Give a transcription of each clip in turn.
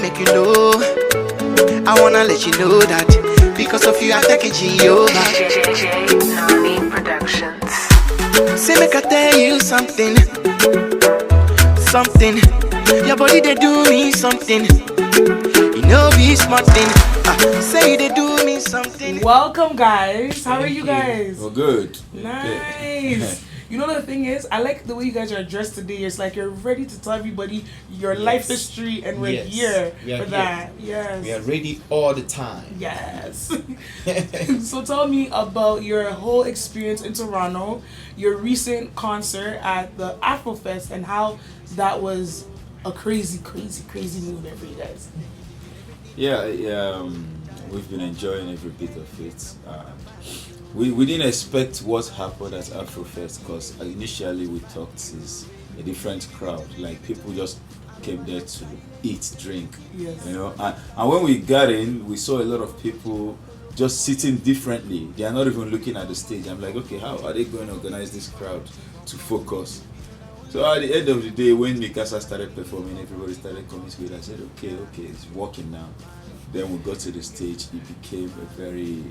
make you know. I wanna let you know that because of you, I take it over. Productions. Say, make I tell you something. Something. Your body, they do me something. You know, be smart thing. Say, they do me something. Welcome, guys. How are you guys? Well, good. Nice. You know, the thing is, I like the way you guys are dressed today. It's like you're ready to tell everybody your life history, and we're here for that. Yes. We are ready all the time. Yes. So tell me about your whole experience in Toronto, your recent concert at the Afrofest, and how that was a crazy movement for you guys. We've been enjoying every bit of it. We didn't expect what happened at Afrofest because initially we thought it's a different crowd. Like, people just came there to eat, drink. Yes. You know, and when we got in, we saw a lot of people just sitting differently. They are not even looking at the stage. I'm like, okay, how are they going to organize this crowd to focus? So at the end of the day, when Mikasa started performing, everybody started coming to it. I said, okay, it's working now. Then we got to the stage. It became a very.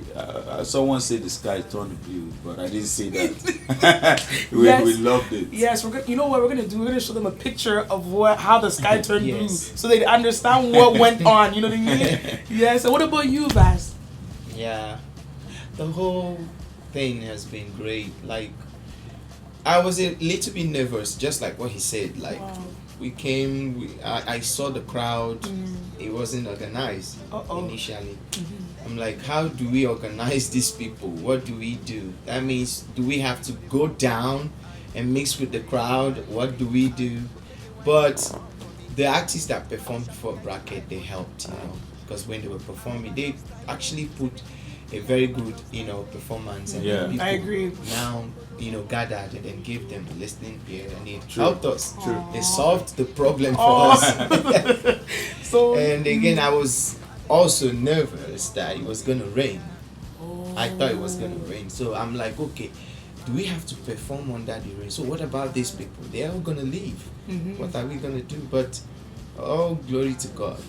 Someone said the sky turned blue, but I didn't say that. we loved it. Yes, you know what we're gonna do? We're gonna show them a picture of how the sky turned blue, Yes. so they understand what went on. You know what I mean? Yes. So what about you, Vas? Yeah, the whole thing has been great. Like, I was a little bit nervous, just like what he said. Like, we came, I saw the crowd. It wasn't organized initially. I'm like, how do we organize these people? What do we do? That means, do we have to go down and mix with the crowd? What do we do? But the artists that performed before Bracket, they helped, because when they were performing, they actually put a very good, performance, and people I agree. now, gathered and then gave them the listening ear, and it helped us. They solved the problem for us. So and again, I was also nervous that it was gonna rain. I thought it was gonna rain, so I'm like, okay, do we have to perform under the rain? So what about these people? They're all gonna leave. What are we gonna do? But all glory to God.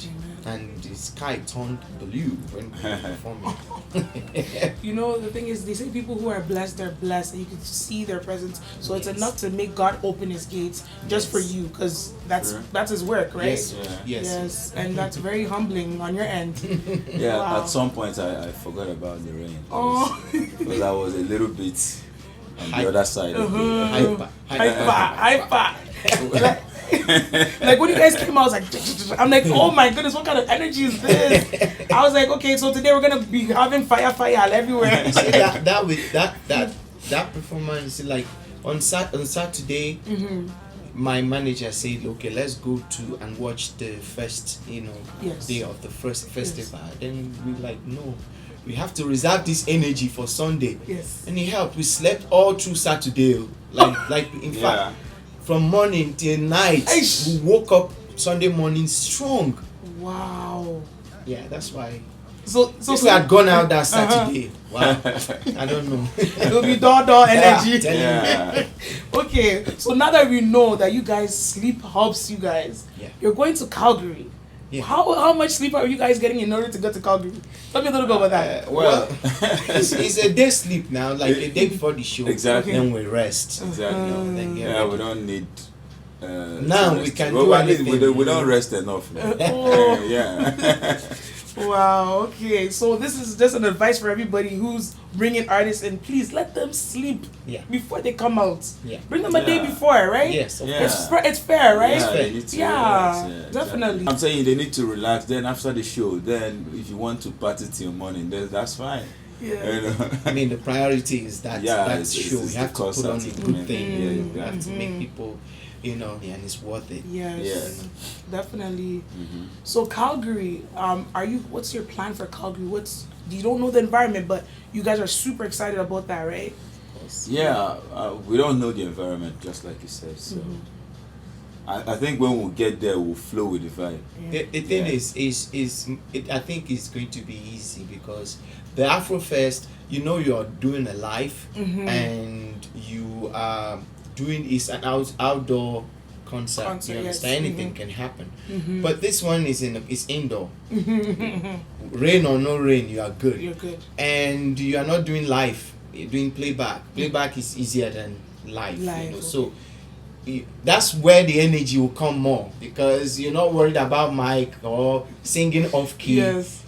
And the sky turned blue when we were performing. The thing is, they say people who are blessed, they're blessed, and you can see their presence. So it's enough to make God open His gates just for you, because that's His work, right? Yes. And that's very humbling on your end. At some point I forgot about the rain. Because I was a little bit on the other side of it. Hyper. Like when you guys came out, I was like, I'm like, oh my goodness, what kind of energy is this? I was like, okay, so today we're gonna be having fire everywhere. You see, that performance, like on Saturday, my manager said, okay, let's go to and watch the first day of the first festival. Then we like, no, we have to reserve this energy for Sunday. Yes. And he helped. We slept all through Saturday, like in fact, from morning till night. We woke up Sunday morning strong. Wow. Yeah, that's why. So if we had gone out that Saturday, wow, I don't know. It'll be door energy. Yeah. Okay, so now that we know that you guys, sleep helps you guys, you're going to Calgary. Yeah. How much sleep are you guys getting in order to go to Calgary? Tell me a little bit about that. It's a day sleep now, like a day before the show. Exactly. Then we rest. Exactly. We don't need. Now we can do anything. We don't rest enough. Wow. Okay. So this is just an advice for everybody who's bringing artists in. Please let them sleep before they come out. Yeah. Bring them a day before, right? Yes. It's fair, right? Yeah, definitely. I'm saying they need to relax. Then after the show, then if you want to party till morning, then that's fine. Yeah. I mean, the priority is that show. We have to put on a good thing. We have to make people, and it's worth it. Yes. Definitely. So Calgary, what's your plan for Calgary? You don't know the environment, but you guys are super excited about that, right? We don't know the environment, just like you said. So I think when we get there, we'll flow with the vibe. The thing is I think it's going to be easy because the Afrofest, you're doing a live and you are doing is an outdoor concert. Concert, You yes. understand? Anything can happen. But this one is indoor. Mm-hmm. Rain or no rain, you are good. You're good. And you are not doing live. You're doing playback. Playback is easier than live. Live, okay. So that's where the energy will come more, because you're not worried about mic or singing off key. Yes.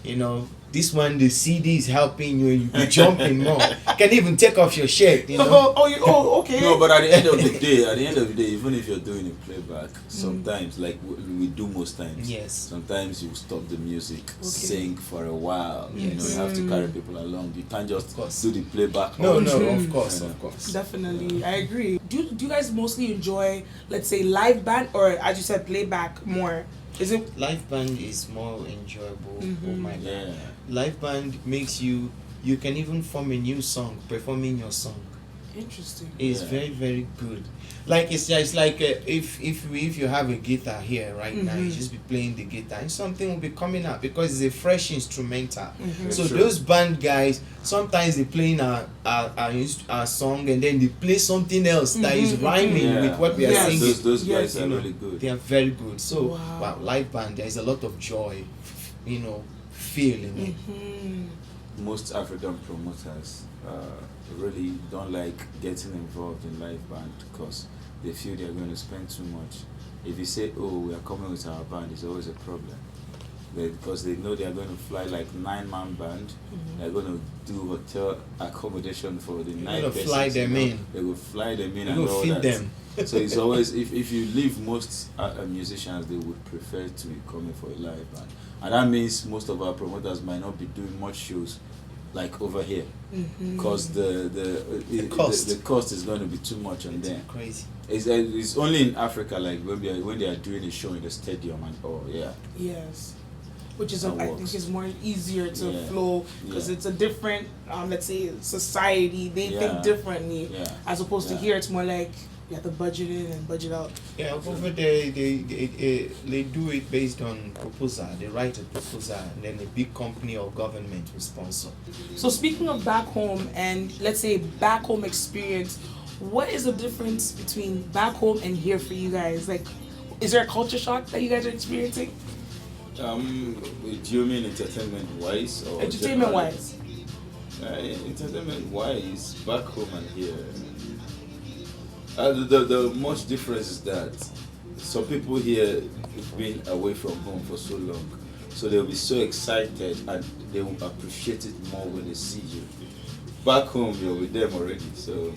This one, the CD is helping you. You be jumping more. Can even take off your shirt. Okay. No, but at the end of the day, even if you're doing a playback, sometimes, like we do most times, Yes. sometimes you stop the music, sing for a while. Yes. You have to carry people along. You can't just Of course. do the playback. No, all no, the time. of course, Yeah. of course. Definitely, I agree. Do you guys mostly enjoy, let's say, live band, or as you said, playback more? Is it? Live band is more enjoyable. Oh my God. Yeah. Live band makes you can even form a new song, performing your song. Interesting. It's Yeah. very, very good. Like it's just like if you have a guitar here right now, you just be playing the guitar and something will be coming out, because it's a fresh instrumental. So True. those band guys, sometimes they playing a song and then they play something else that is rhyming Yeah. with what we are Yes. singing. Those Yes, guys are you know, really good. They are very good. So Wow. live band, there is a lot of joy, feel in it. Most African promoters really don't like getting involved in live band because they feel they're going to spend too much. If you say, "Oh, we are coming with our band," it's always a problem. Because they know they are going to fly like 9-man band. They're going to do hotel accommodation for the night. gonna fly them in. They will fly them in You and go all feed that. them. So it's always, if you leave most musicians, they would prefer to be coming for a live band, and that means most of our promoters might not be doing much shows like over here, because the cost is going to be too much on them. Crazy. It's only in Africa, like when they are doing a show in the stadium and Yes. Which is, That I works. think, is more easier to Yeah. flow, because Yeah. it's a different, let's say, society. They Yeah. think differently, Yeah. as opposed to Yeah. here. It's more like you have to budget in and budget out. Yeah, over there they do it based on proposal. They write a proposal and then a big company or government will sponsor. So speaking of back home and, let's say, back home experience, what is the difference between back home and here for you guys? Like, is there a culture shock that you guys are experiencing? Do you mean entertainment wise or Entertainment wise. Entertainment wise, back home and here, the much difference is that some people here have been away from home for so long, so they'll be so excited and they will appreciate it more when they see you. Back home, you're with them already, so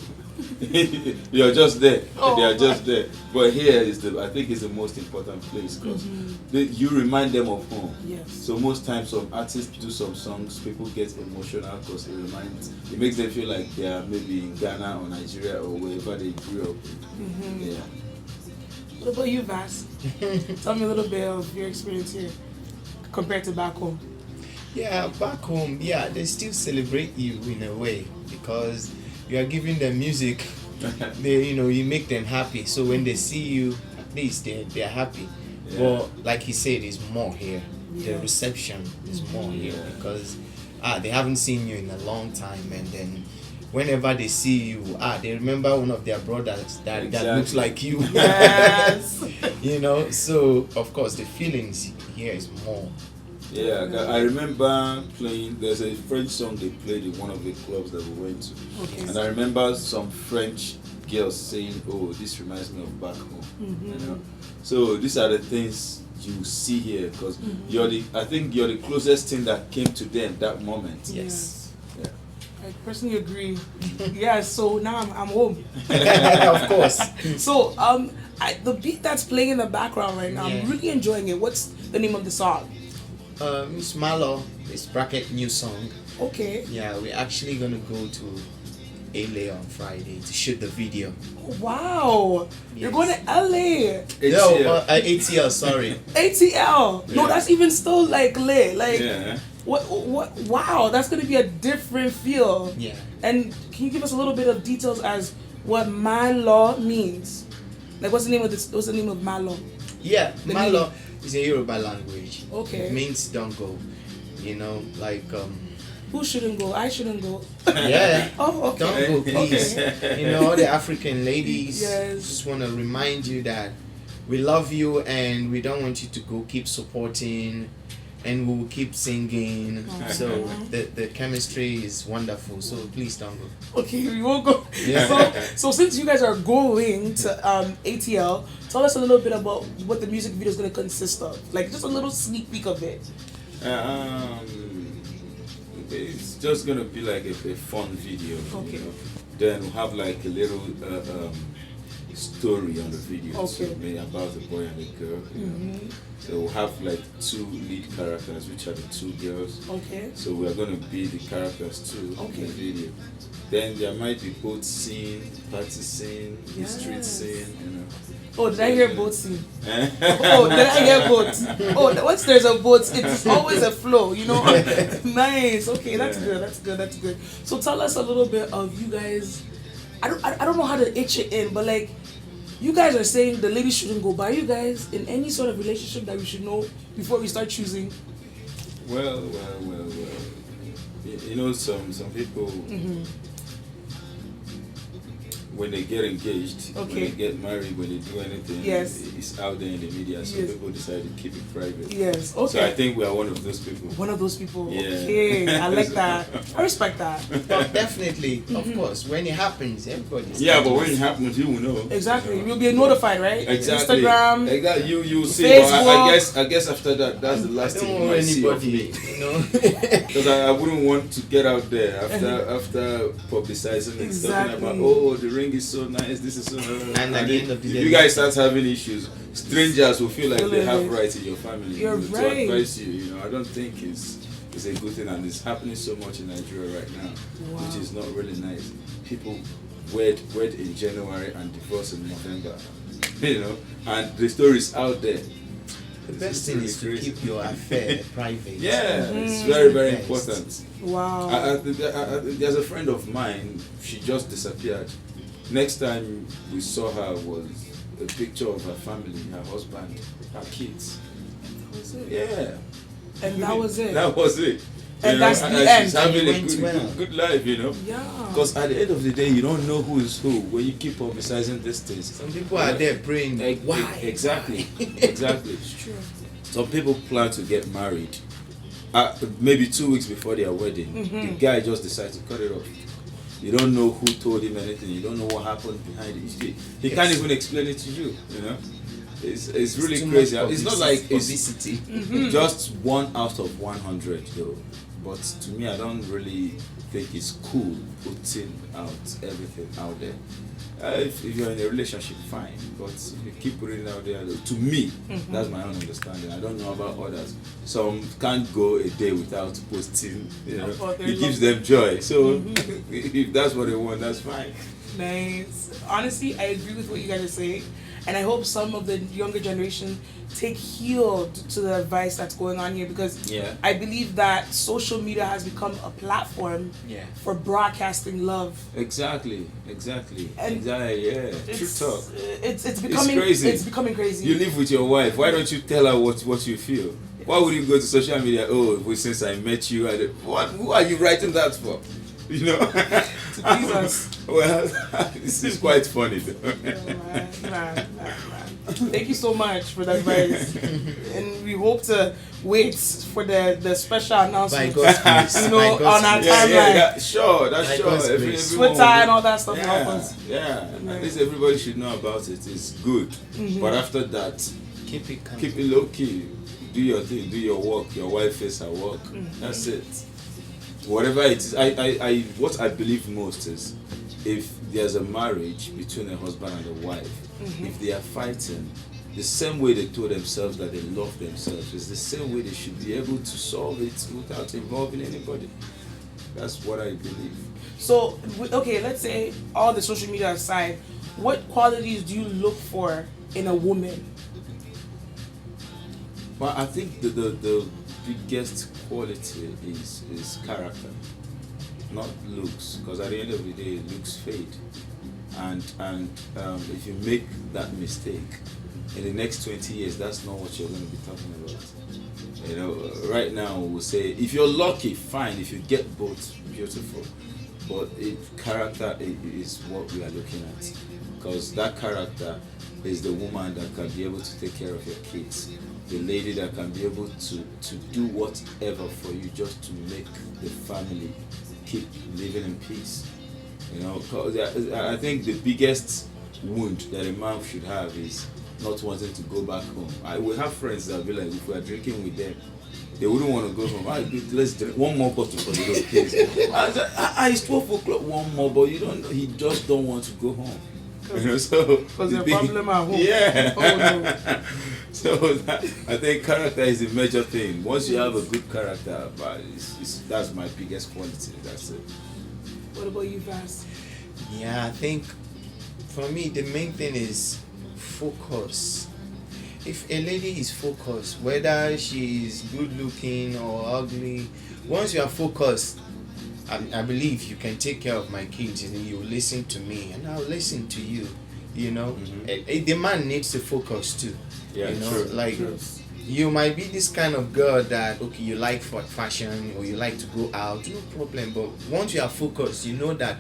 you're just there. They are just there. But here is I think it's the most important place, because you remind them of home. Yes. So most times, some artists do some songs, people get emotional because it makes them feel like they are maybe in Ghana or Nigeria or wherever they grew up. Yeah. What about you, Vass? Tell me a little bit of your experience here compared to back home. Yeah, back home, they still celebrate you in a way, because you are giving them music. You make them happy. So when they see you, at least they are happy. Yeah. But like he said, it's more here. The Yeah. reception is more here, Yeah. because they haven't seen you in a long time, and then whenever they see you, they remember one of their brothers that looks Exactly. like you. Yes. So of course the feelings here is more. Yeah, I remember playing. There's a French song they played in one of the clubs that we went to, Okay. and I remember some French girls saying, "Oh, this reminds me of back home." So these are the things you see here, because I think you're the closest thing that came to them that moment. Yes. Yeah. I personally agree. Yeah, so now I'm home. Of course. So the beat that's playing in the background right now, Yeah. I'm really enjoying it. What's the name of the song? Miss Malo, this bracket new song. Okay. Yeah, we're actually gonna go to LA on Friday to shoot the video. Oh, wow. You're Yes. going to LA. ATL, sorry. ATL. No, Yeah. that's even still like lit. Like Yeah. what wow, that's gonna be a different feel. Yeah. And can you give us a little bit of details as what man law means? Like what's the name of man law? Yeah, The Malo is a Yoruba language. Okay. It means don't go. Who shouldn't go? I shouldn't go. Yeah. Oh, okay. Don't go, please. Okay. All the African ladies Yes. just want to remind you that we love you and we don't want you to go. Keep supporting, and we will keep singing. So the chemistry is wonderful. So please don't go. Okay, we won't go. Yeah. So since you guys are going to ATL, tell us a little bit about what the music video is going to consist of. Like just a little sneak peek of it. It's just gonna be like a fun video. Okay. You know? Then we'll have like a little story on the video. Okay. So maybe about the boy and the girl. You know? So we'll have like 2 lead characters, which are the 2 girls. Okay. So we are gonna be the characters too in the video. Then there might be boat scene, party scene, the street Yes. scene. You know. Oh, did I hear boat scene? Oh, did I hear boat? Oh, once there's a boat, it's always a flow, you know? Nice. Okay, that's good. That's good. That's good. So tell us a little bit of you guys. I don't know how to itch it in, but like, you guys are saying the ladies shouldn't go. But are you guys in any sort of relationship that we should know before we start choosing? Well. You know, some people. When they get engaged, when Okay. they get married, when they do anything, Yes. it's out there in the media. So Yes. people decide to keep it private. Yes. So I Okay. think we are one of those people. One of those people. Yeah. Okay. I like that. I respect that. But definitely, of course, when it happens, everybody's Yeah, but when it happens, you will know. Exactly. You know? You'll be notified, right? Exactly. Instagram. Exactly. You see. Facebook. But I guess after that, that's the I last don't thing you want might see of anybody, me. you know. Because I wouldn't want to get out there after publicizing and talking about, Exactly. oh, the ring is so nice, this is so nice. And at the end of the if day, you guys start having issues, strangers will feel like Feel they it. have rights in your family. You're To right. advise you. You know, I don't think it's a good thing, and it's happening so much in Nigeria right now, which is not really nice. People wed in January and divorce in November. You know, and the story is out there. the best thing is to crazy. keep your affair private. Yeah, it's very, very Yes. important. Wow. There's a friend of mine, she just disappeared. Next time we saw her was a picture of her family, her husband, her kids. That was it. Yeah. And that was it. That was it. And You that's know, the and end. she's having And a it went well. good life, you know. Yeah. Because at the end of the day, you don't know who is who when you keep publicizing these things. Some people are there praying, why? Exactly. Exactly. It's true. Some people plan to get married. Maybe 2 weeks before their wedding, the guy just decides to cut it off. You don't know who told him anything. You don't know what happened behind it. He can't even explain it to you. You know, it's really too crazy. much It's not like it's publicity. just 1 out of 100 though. But to me, I don't really think it's cool putting out everything out there. If you're in a relationship, fine. But if you keep putting it out there, to me, that's my own understanding. I don't know about others. Some can't go a day without posting. You know, About their it gives love. them joy. So if that's what they want, that's fine. Nice. Honestly, I agree with what you guys are saying, and I hope some of the younger generation take heed to the advice that's going on here, because Yeah. I believe that social media has become a platform Yeah. for broadcasting love. Exactly. And Exactly. Yeah. True talk. It's becoming crazy. It's becoming crazy. You live with your wife. Why don't you tell her what you feel? Why would you go to social media? Oh, well, since I met you, what? Who are you writing that for? You know. To please us. Well, this is quite funny though. Man. Thank you so much for the advice, and we hope to wait for the special By announcement. God's grace. You know, By God's on our grace. timeline. Sure, that's Like sure. God's Every- grace. everyone Twitter will- and all that stuff Yeah, happens. yeah. At least everybody should know about it. It's good. But after that, Keep it calm. keep it low key. Do your thing. Do your work. Your wife is her work. That's it. Whatever it is, what I believe most is, if there's a marriage between a husband and a wife, if they are fighting, the same way they told themselves that they love themselves is the same way they should be able to solve it without involving anybody. That's what I believe. So, okay, let's say all the social media aside, what qualities do you look for in a woman? But I think the biggest quality is character, not looks. Because at the end of the day, looks fade, and if you make that mistake, in the next 20 years, that's not what you're going to be talking about. You know, right now we'll say if you're lucky, fine. If you get both, beautiful. But character is what we are looking at, because that character is the woman that can be able to take care of your kids, the lady that can be able to do whatever for you just to make the family keep living in peace. You know, 'cause I think the biggest wound that a man should have is not wanting to go back home. I will have friends that will be like, if we are drinking with them, they wouldn't want to go home. Let's drink one more bottle for the little kids. I was like, it's 12 o'clock, one more, but he just don't want to go home. You know, so Because the problem at home. yeah. Oh no. So I think character is a major thing. Once you have a good character, but that's my biggest quality. That's it. What about you, Vaz? Yeah, I think for me the main thing is focus. If a lady is focused, whether she is good looking or ugly, once you are focused, I believe you can take care of my kids and you listen to me and I'll listen to you. You know, the man needs to focus too. Yeah, you know, true, like true. you might be this kind of girl that okay, you like for fashion or you like to go out, no problem. But once you are focused, you know that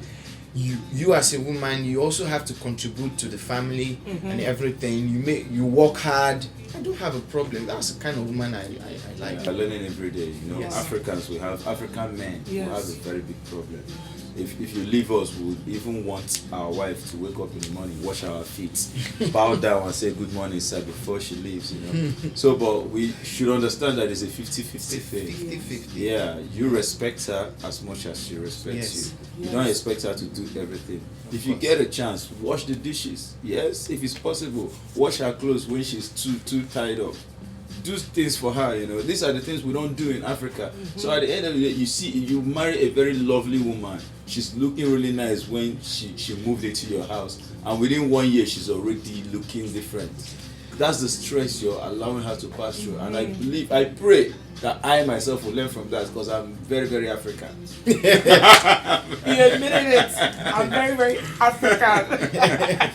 you as a woman, you also have to contribute to the family and everything. You work hard. I don't have a problem. That's the kind of woman I like. We're learning every day. You know, Yes. African men Yes. will have a very big problem. If you leave us, we would even want our wife to wake up in the morning, wash our feet, bow down and say good morning, sir, before she leaves, you know. So, but we should understand that it's a 50-50 thing. 50-50. Yeah, you respect her as much as she respects Yes. you. You don't expect her to do everything. If you get a chance, wash the dishes. Yes, if it's possible, wash her clothes when she's too tied up. Do things for her, you know. These are the things we don't do in Africa. So at the end of the day, you marry a very lovely woman. She's looking really nice when she moved into your house, and within 1 year she's already looking different. That's the stress you're allowing her to pass through, and I pray that I myself will learn from that because I'm very, very African. You admitted it. I'm very, very African.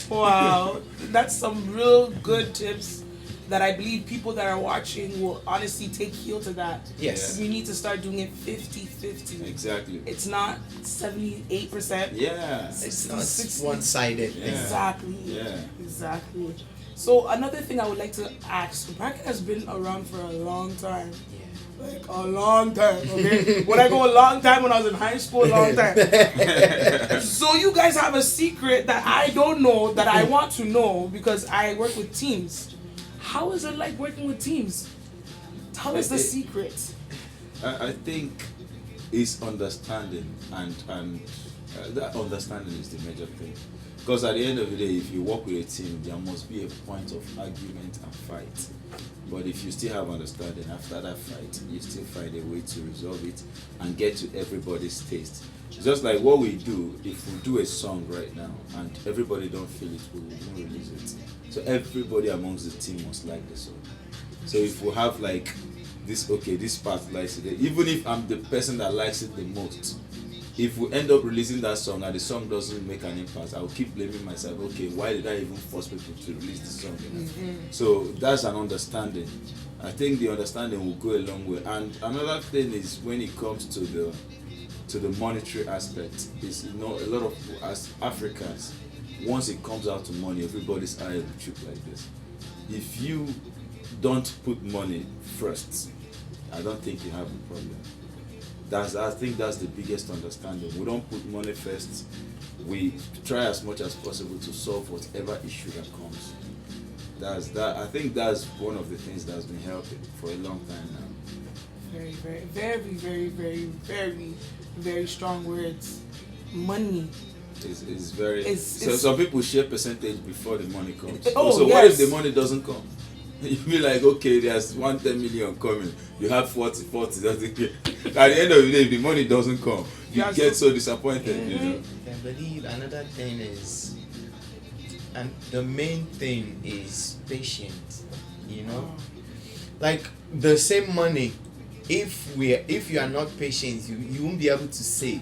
Wow. That's some real good tips that I believe people that are watching will honestly take heed to that. Yes. We need to start doing it 50-50. Exactly. It's not 78%. Yeah. It's not 60. one-sided. Yeah. Exactly. Yeah. Exactly. So another thing I would like to ask, bracket has been around for a long time. Yeah. Like a long time, okay? When I go a long time, when I was in high school, a long time. So you guys have a secret that I don't know that I want to know because I work with teams. How is it like working with teams? Tell us the secret. I think it's understanding, and that understanding is the major thing. Because at the end of the day, if you work with a team, there must be a point of argument and fight. But if you still have understanding after that fight, you still find a way to resolve it and get to everybody's taste. Just like what we do, if we do a song right now and everybody don't feel it, we won't release it. So everybody amongst the team must like the song. So if we have like this part likes it, even if I'm the person that likes it the most, if we end up releasing that song and the song doesn't make an impact, I'll keep blaming myself. Okay, why did I even force people to release the song? You know? So that's an understanding. I think the understanding will go a long way. And another thing is when it comes to the monetary aspect, is a lot of as Africans, once it comes out to money, everybody's eye will trip like this. If you don't put money first, I don't think you have a problem. I think that's the biggest understanding. We don't put money first. We try as much as possible to solve whatever issue that comes. I think that's one of the things that's been helping for a long time now. Very, very, very, very, very, very, very strong words. Money. It's very. So It's- some people share percentage before the money comes. Oh, So what if yes. the money doesn't come? You be like, okay, there's 110 million coming. You have 40. Doesn't get. At the end of the day, if the money doesn't come, you Yeah, get so disappointed. You know. I believe another thing is, and the main thing is patience. You know, like the same money. If you are not patient, you won't be able to save.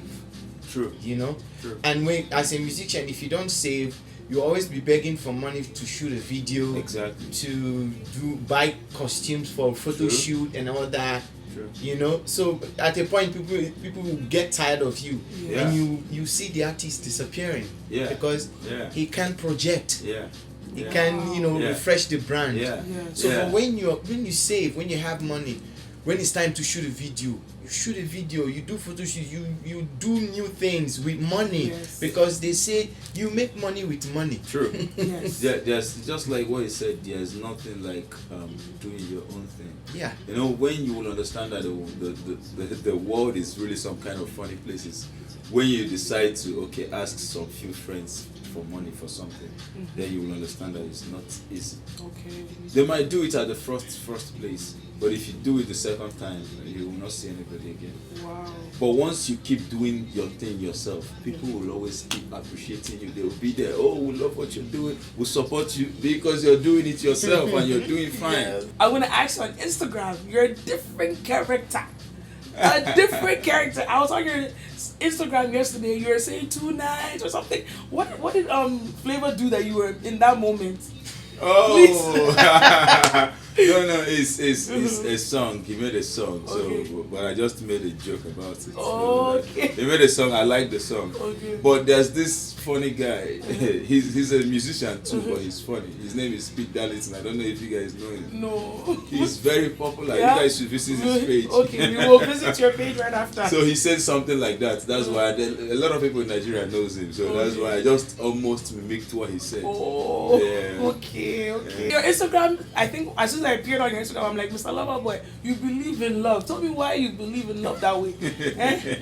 True. You know, True. and when as a musician, if you don't save, you always be begging for money to shoot a video, Exactly. to buy costumes for photo True. shoot and all that. True. You know, so at a point people will get tired of you, Yeah. and you see the artist disappearing Yeah. because Yeah. he can't project. Yeah. It Yeah. can, Yeah. refresh the brand. Yeah. Yes. So Yeah. but when you save, when you have money, when it's time to shoot a video, you shoot a video, you do photo shoot, you do new things with money. Yes. Because they say you make money with money. True. Yes. There's just like what he said. There's nothing like doing your own thing. Yeah. When you will understand that the world is really some kind of funny places. When you decide to ask some few friends for money for something, then you will understand that it's not easy. Okay. They might do it at the first place, but if you do it the second time, you will not see anybody again. Wow. But once you keep doing your thing yourself, people will always keep appreciating you. They will be there. Oh, we love what you're doing. We support you because you're doing it yourself and you're doing fine. I'm gonna ask you on Instagram. You're a different character. A different character. I was on your Instagram yesterday. You were saying 2 nights or something. What did Flavor do that you were in that moment? Oh, no, it's a song. He made a song, Okay. so but I just made a joke about it. Okay. He made a song. I like the song. Okay. But there's this funny guy. He's a musician too, but he's funny. His name is Pete Darlington. I don't know if you guys know him. No. He's very popular. Yeah. You guys should visit his page. Okay, we will visit your page right after. So he said something like that. That's why a lot of people in Nigeria knows him. So that's why I just almost mimicked what he said. Oh, Yeah. okay. Your Instagram, I think, as soon as I appeared on your Instagram, I'm like, Mr. Loverboy, you believe in love. Tell me why you believe in love that way. Eh?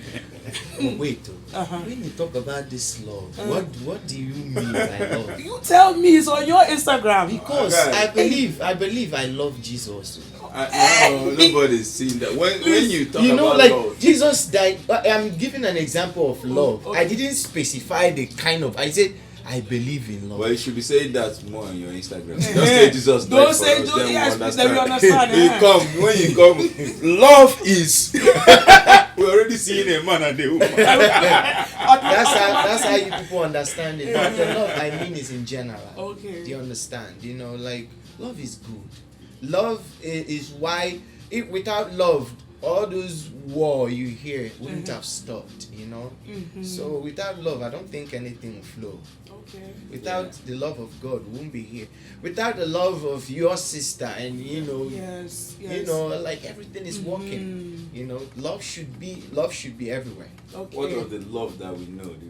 But wait, Uh-huh. when you talk about this love, what do you mean by love? You tell me, it's on your Instagram. Because Okay. I believe I love Jesus. No, nobody's seen that. When you talk about like love, Jesus died. I'm giving an example of love. okay. I didn't specify the kind of. I said I believe in love. well, you should be saying that more on your Instagram. Don't say Jesus died Don't for say, us, don't, then yes, we then we understand. understand. When you come, love is. We're already seeing a man and a woman. That's how you people understand it. But the love I mean is in general. Okay. Do you understand? Like love is good. Love is why without love, all those war you hear wouldn't have stopped. So without love, I don't think anything will flow. Okay. Without the love of God, we won't be here. Without the love of your sister, and Yes. like everything is working. Love should be everywhere. Okay. What of the love that we know? The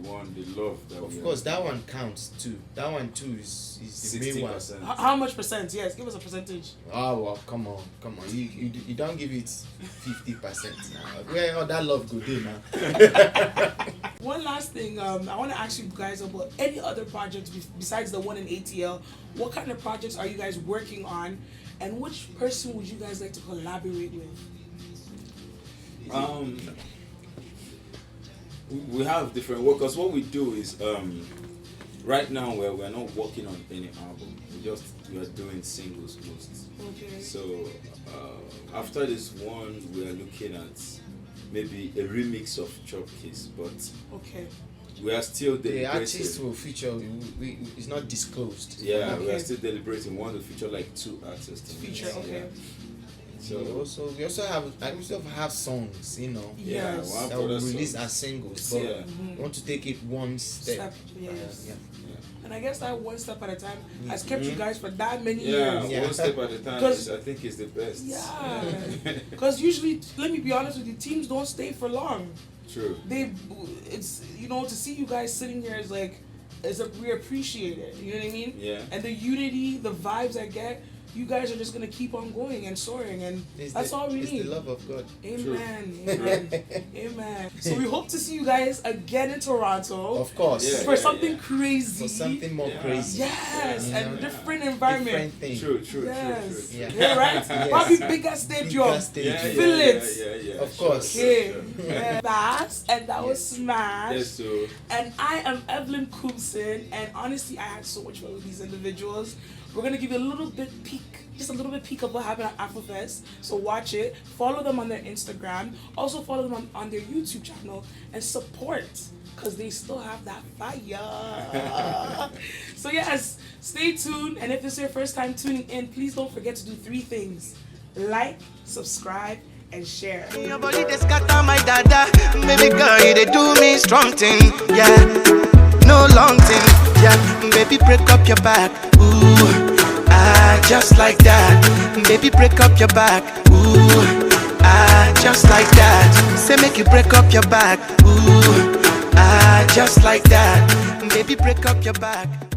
love that we Of course, that one counts too. That one too is the main one. 60%. How much percent? Yes, give us a percentage. Oh well, come on. You don't give it 50% now. Where all that love go do now? One last thing, I want to ask you guys about any other projects besides the one in ATL. What kind of projects are you guys working on, and which person would you guys like to collaborate with? We have different work, because what we do is right now we're not working on any album. We are doing singles most. Okay. So after this one, we are looking at maybe a remix of Chop Kiss, but Okay. we are still The deliberating. artist will feature. It's not disclosed. Yeah, we Okay. are still deliberating. We want to feature like 2 artists. in Feature, this, okay. yeah. So we also have songs, Yeah, Yes. one that will brother release songs. as singles, but Yeah. we want to take it one step. Yes. Yeah. And I guess that one step at a time has kept you guys for that many Yeah, years. Yeah. one step at a time. 'Cause- I think is the best. Yeah. Because usually, let me be honest with you, teams don't stay for long. True. It's to see you guys sitting here is like, we appreciate it. You know what I mean? Yeah. And the unity, the vibes I get, you guys are just gonna keep on going and soaring, and that's all we It's need. the love of God. Amen. Amen. Amen. So we hope to see you guys again in Toronto Of course. Yeah. for something crazy. For something more Yeah. crazy. Yes, Yeah. and different environment. Different thing. True. Yes. Yeah. Yeah, right? Yes. Probably bigger stadium. Bigger stadium. Yeah, Feel it. Yeah. Of course. Okay. Yeah. That was Smash. Yes, so And I am Evelyn Coomson, and honestly, I had so much fun with these individuals. We're gonna give you a little bit peek of what happened at AfroFest. So watch it. Follow them on their Instagram. Also follow them on their YouTube channel and support, because they still have that fire. So yes, stay tuned. And if this is your first time tuning in, please don't forget to do 3 things: like, subscribe, and share. Your body they scatter my dada. Baby girl, you they do me strong thing. Yeah, no long thing. Yeah, baby, break up your back. Ooh, ah, just like that. Baby, break up your back. Ooh, ah, just like that. Say make you break up your back. Ooh, ah, just like that. Baby, break up your back.